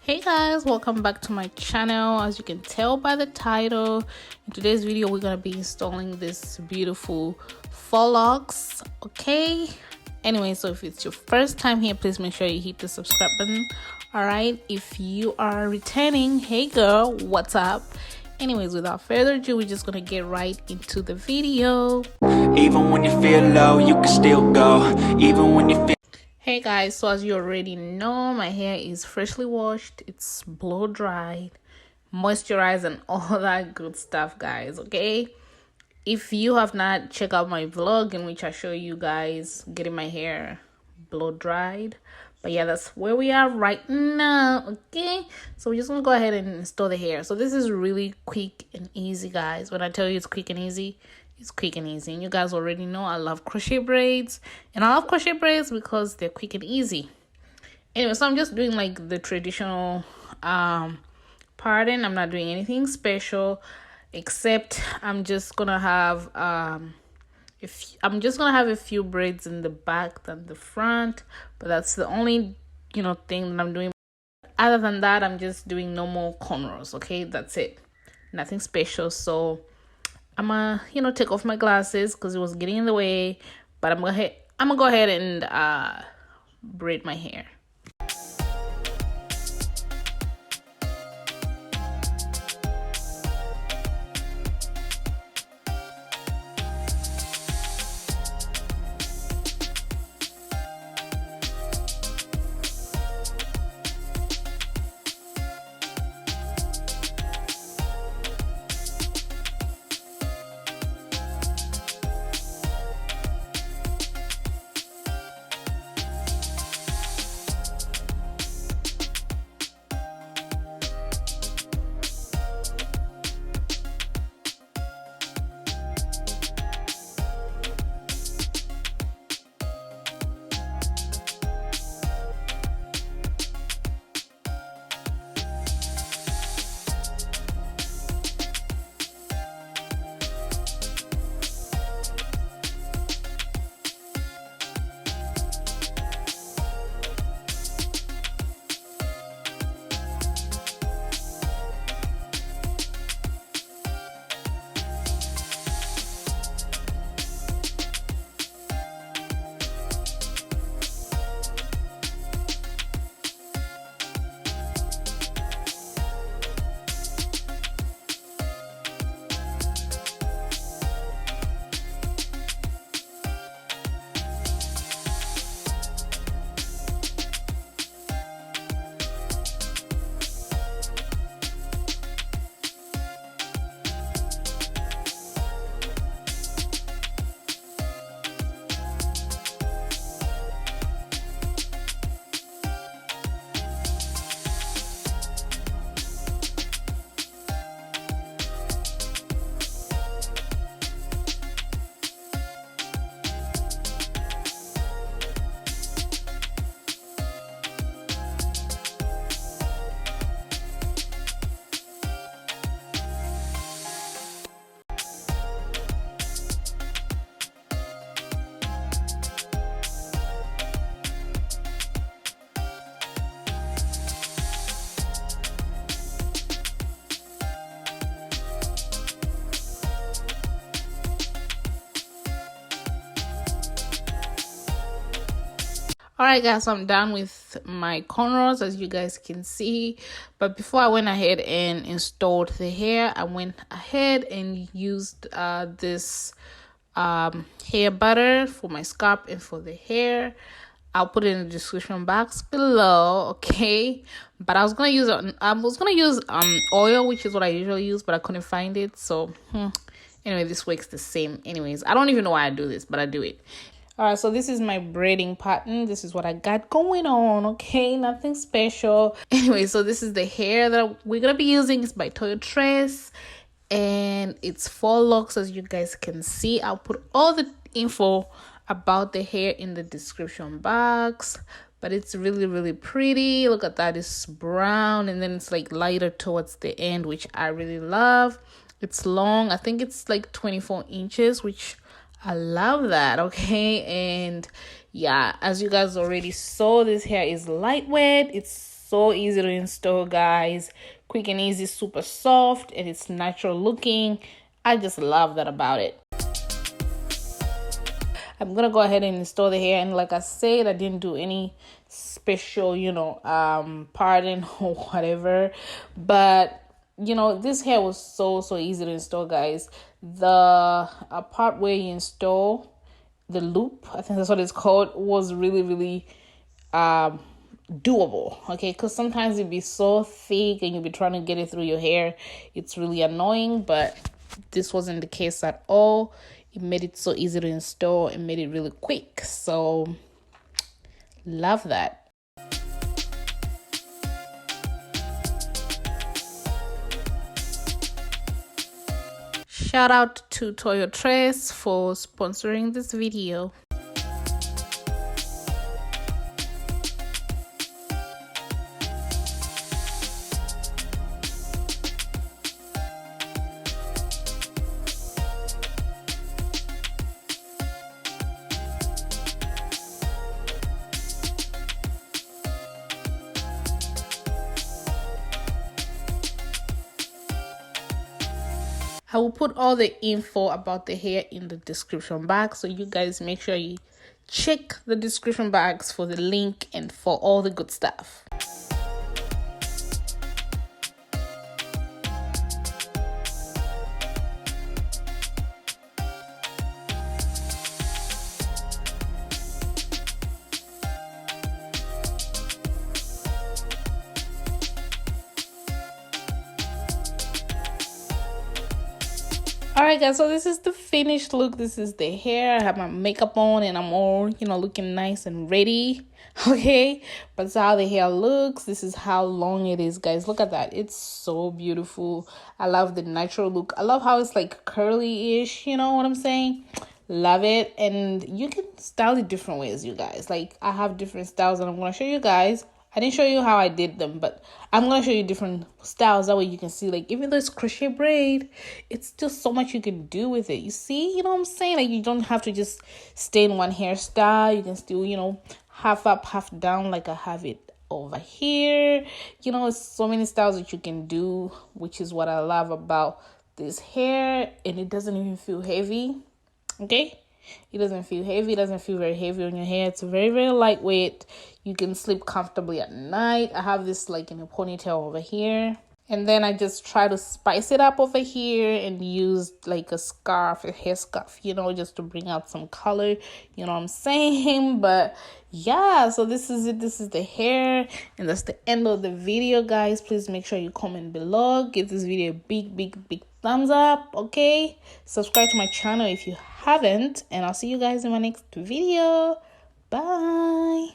Hey guys, welcome back to my channel. As you can tell by the title, in today's video we're going to be installing this beautiful faux locs. Okay, anyway, so if it's your first time here, please make sure you hit the subscribe button. All right, if you are returning, hey girl, what's up? Anyways, without further ado, we're just gonna get right into the video. Even when you feel low, you can still go. Even when you feel... Hey guys, so as you already know, my hair is freshly washed, it's blow dried, moisturized, and all that good stuff, guys. Okay, if you have not checked out my vlog in which I show you guys getting my hair blow dried, but yeah, that's where we are right now. Okay, so we're just gonna go ahead and install the hair. So this is really quick and easy, guys. When I tell you it's quick and easy, it's quick and easy. And you guys already know I love crochet braids, and I love crochet braids because they're quick and easy. Anyway, so I'm just doing like the traditional parting. I'm not doing anything special, except I'm just gonna have a few braids in the back than the front, but that's the only thing that I'm doing. Other than that, I'm just doing normal cornrows. Okay, that's it, nothing special. So I'm gonna take off my glasses because it was getting in the way, but I'm gonna go ahead and braid my hair. Alright guys, so I'm done with my cornrows, as you guys can see. But before I went ahead and installed the hair, I went ahead and used this hair butter for my scalp and for the hair. I'll put it in the description box below, okay? But I was gonna use oil, which is what I usually use, but I couldn't find it. So anyway, this works the same. Anyways, I don't even know why I do this, but I do it. Alright, so this is my braiding pattern. This is what I got going on, okay? Nothing special. Anyway, so this is the hair that we're gonna be using. It's by Toyotress, and it's faux locs, as you guys can see. I'll put all the info about the hair in the description box, but it's really pretty. Look at that, it's brown, and then it's like lighter towards the end, which I really love. It's long. I think it's like 24 inches, which I love that. Okay, and yeah, as you guys already saw, this hair is lightweight. It's so easy to install, guys. Quick and easy, super soft, and it's natural looking. I just love that about it. I'm gonna go ahead and install the hair, and like I said, I didn't do any special, parting or whatever, but this hair was so easy to install, guys. The part where you install the loop, I think that's what it's called, was really doable, okay? Because sometimes it'd be so thick and you'd be trying to get it through your hair. It's really annoying, but this wasn't the case at all. It made it so easy to install and made it really quick, so love that. Shout out to Toyotress for sponsoring this video. I will put all the info about the hair in the description box, so you guys make sure you check the description box for the link and for all the good stuff. Alright guys, so this is the finished look. This is the hair. I have my makeup on and I'm all, looking nice and ready. Okay, but that's how the hair looks. This is how long it is, guys. Look at that. It's so beautiful. I love the natural look. I love how it's like curly-ish, you know what I'm saying? Love it. And you can style it different ways, you guys. Like, I have different styles and I'm going to show you guys. I didn't show you how I did them, but I'm going to show you different styles. That way you can see, like, even though it's crochet braid, it's just so much you can do with it. You see? You know what I'm saying? Like, you don't have to just stay in one hairstyle. You can still, half up, half down, like I have it over here. It's so many styles that you can do, which is what I love about this hair. And it doesn't even feel heavy. Okay? It doesn't feel heavy. It doesn't feel very heavy on your hair. It's very lightweight. You can sleep comfortably at night. I have this like in a ponytail over here. And then I just try to spice it up over here and use like a scarf, a hair scarf, just to bring out some color. You know what I'm saying? But yeah, so this is it. This is the hair. And that's the end of the video, guys. Please make sure you comment below. Give this video a big thumbs up, okay? Subscribe to my channel if you haven't. And I'll see you guys in my next video. Bye.